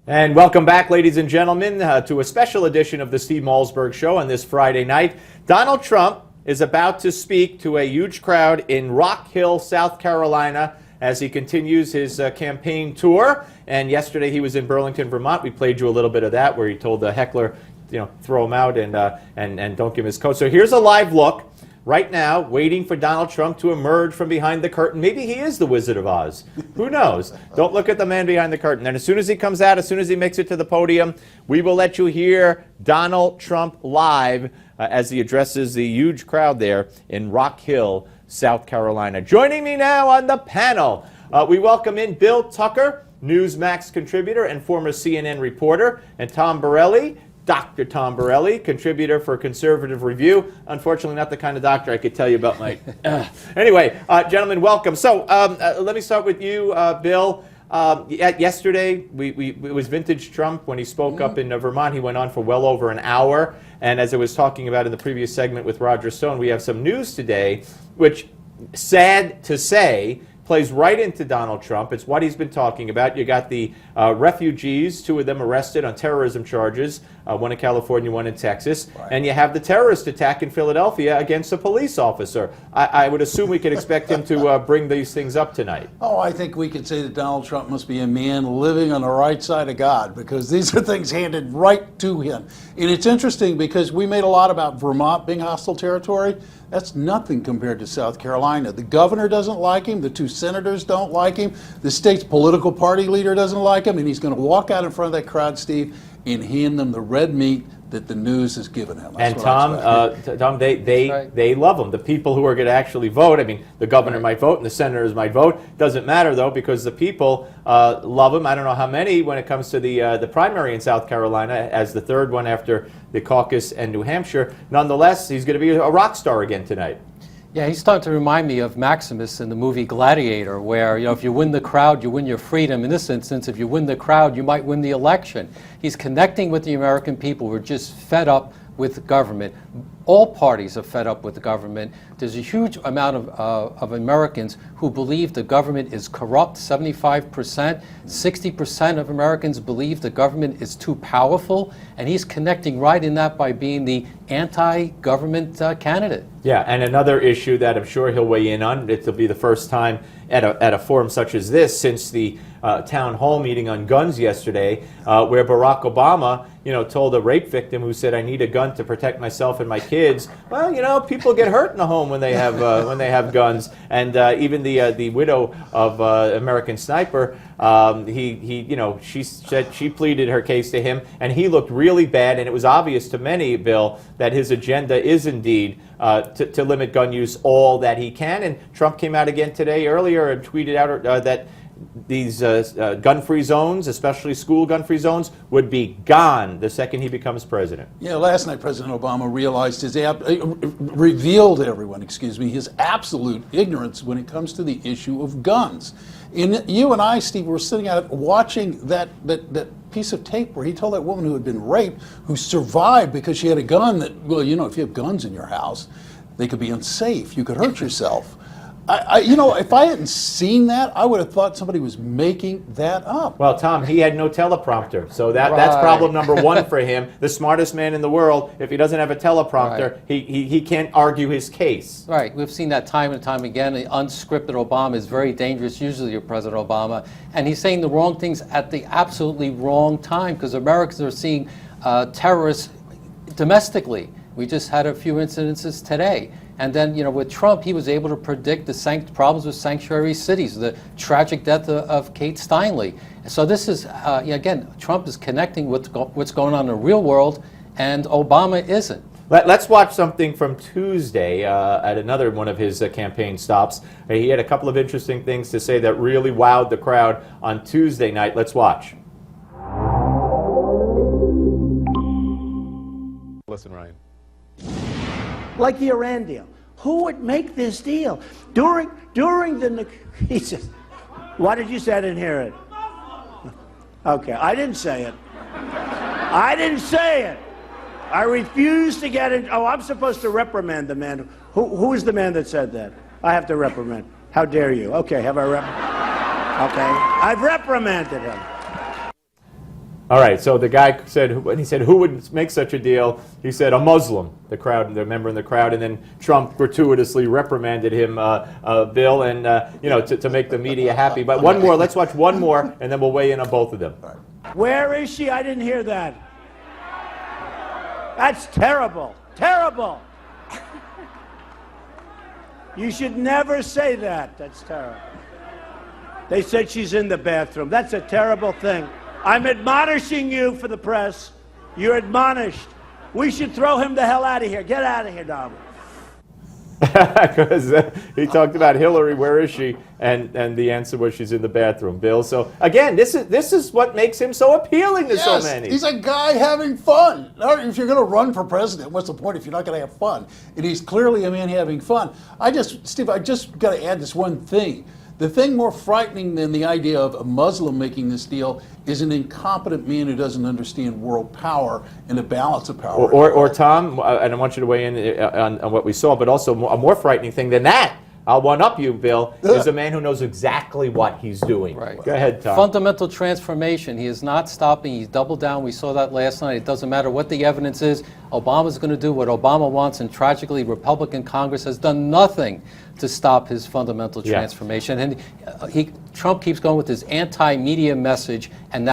And welcome back, ladies and gentlemen, to a special edition of the Steve Malzberg Show on this Friday night. Donald Trump is about to speak to a huge crowd in Rock Hill, South Carolina, as he continues his campaign tour. And yesterday he was in Burlington, Vermont. We played you a little bit of that, where he told the heckler, throw him out and don't give him his coat. So here's a live look. Right now, waiting for Donald Trump to emerge from behind the curtain. Maybe he is the Wizard of Oz. Who knows? Don't look at the man behind the curtain. And as soon as he comes out, as soon as he makes it to the podium, we will let you hear Donald Trump live as he addresses the huge crowd there in Rock Hill, South Carolina. Joining me now on the panel, we welcome in Bill Tucker, Newsmax contributor and former CNN reporter, and Tom Borelli, Dr. Tom Borelli, contributor for Conservative Review. Unfortunately, not the kind of doctor I could tell you about my... Anyway, gentlemen, welcome. So let me start with you, Bill. Yesterday, it was vintage Trump when he spoke up in Vermont. He went on for well over an hour. And as I was talking about in the previous segment with Roger Stone, we have some news today, which, sad to say, plays right into Donald Trump. It's what he's been talking about. You got the refugees, two of them arrested on terrorism charges, one in California, one in Texas. Right. And you have the terrorist attack in Philadelphia against a police officer. I would assume we could expect him to bring these things up tonight. Oh, I think we could say that Donald Trump must be a man living on the right side of God, because these are things handed right to him. And it's interesting because we made a lot about Vermont being hostile territory. That's nothing compared to South Carolina. The governor doesn't like him. The two senators don't like him. The state's political party leader doesn't like him. And he's going to walk out in front of that crowd, Steve, and hand them the red meat that the news has given him. That's Tom, they love him. The people who are going to actually vote, I mean, the governor might vote and the senators might vote. Doesn't matter, though, because the people love him. I don't know how many when it comes to the primary in South Carolina, as the third one after the caucus and New Hampshire. Nonetheless, he's going to be a rock star again tonight. Yeah, he's starting to remind me of Maximus in the movie Gladiator, where if you win the crowd, you win your freedom. In this instance, if you win the crowd, you might win the election. He's connecting with the American people who are just fed up with the government. All parties are fed up with the government. There's a huge amount of Americans who believe the government is corrupt, 75%. 60% of Americans believe the government is too powerful, and he's connecting right in that by being the anti-government candidate. Yeah, and another issue that I'm sure he'll weigh in on, it'll be the first time at a forum such as this since the town hall meeting on guns yesterday, where Barack Obama, told a rape victim who said, "I need a gun to protect myself and my kids." Well, people get hurt in the home when they have guns, and even the widow of American Sniper, she said she pleaded her case to him, and he looked really bad, and it was obvious to many, Bill, that his agenda is indeed to limit gun use all that he can. And Trump came out again today earlier and tweeted out that these gun-free zones, especially school gun-free zones, would be gone the second he becomes president. Yeah, last night President Obama realized revealed to everyone, his absolute ignorance when it comes to the issue of guns. And you and I, Steve, were sitting out watching that piece of tape where he told that woman who had been raped, who survived because she had a gun, that, well, if you have guns in your house, they could be unsafe. You could hurt yourself. If I hadn't seen that, I would have thought somebody was making that up. Well, Tom, he had no teleprompter, so that's problem number one for him. The smartest man in the world, if he doesn't have a teleprompter, he can't argue his case. Right. We've seen that time and time again. The unscripted Obama is very dangerous, usually your President Obama, and he's saying the wrong things at the absolutely wrong time, because Americans are seeing terrorists domestically. We just had a few incidences today. And then, with Trump, he was able to predict the problems with sanctuary cities, the tragic death of Kate Steinle. So this is, again, Trump is connecting with what's going on in the real world, and Obama isn't. Let's watch something from Tuesday at another one of his campaign stops. He had a couple of interesting things to say that really wowed the crowd on Tuesday night. Let's watch. Listen, Ryan. Like the Iran deal. Who would make this deal? During the... He says, why did you say I didn't hear it? Okay, I didn't say it. I didn't say it. I refuse to get it. Oh, I'm supposed to reprimand the man. Who is the man that said that? I have to reprimand. How dare you? Okay, have I reprimanded? Okay, I've reprimanded him. All right, so the guy said, when he said, who would make such a deal? He said, a Muslim, the crowd, the member in the crowd, and then Trump gratuitously reprimanded him, Bill, and, to make the media happy. But one more, let's watch one more, and then we'll weigh in on both of them. Where is she? I didn't hear that. That's terrible. Terrible. You should never say that. That's terrible. They said she's in the bathroom. That's a terrible thing. I'm admonishing you for the press. You're admonished. We should throw him the hell out of here. Get out of here, Donald. Because he talked about Hillary, where is she? And the answer was she's in the bathroom, Bill. So again, this is what makes him so appealing to so many. He's a guy having fun. If you're going to run for president, what's the point if you're not going to have fun? And he's clearly a man having fun. Steve, I just got to add this one thing. The thing more frightening than the idea of a Muslim making this deal is an incompetent man who doesn't understand world power and the balance of power. Or Tom, and I want you to weigh in on what we saw, but also a more frightening thing than that, I'll one-up you, Bill, is a man who knows exactly what he's doing. Right. Go ahead, Tom. Fundamental transformation. He is not stopping. He's doubled down. We saw that last night. It doesn't matter what the evidence is. Obama's going to do what Obama wants, and tragically, Republican Congress has done nothing to stop his fundamental transformation. And Trump keeps going with his anti-media message, and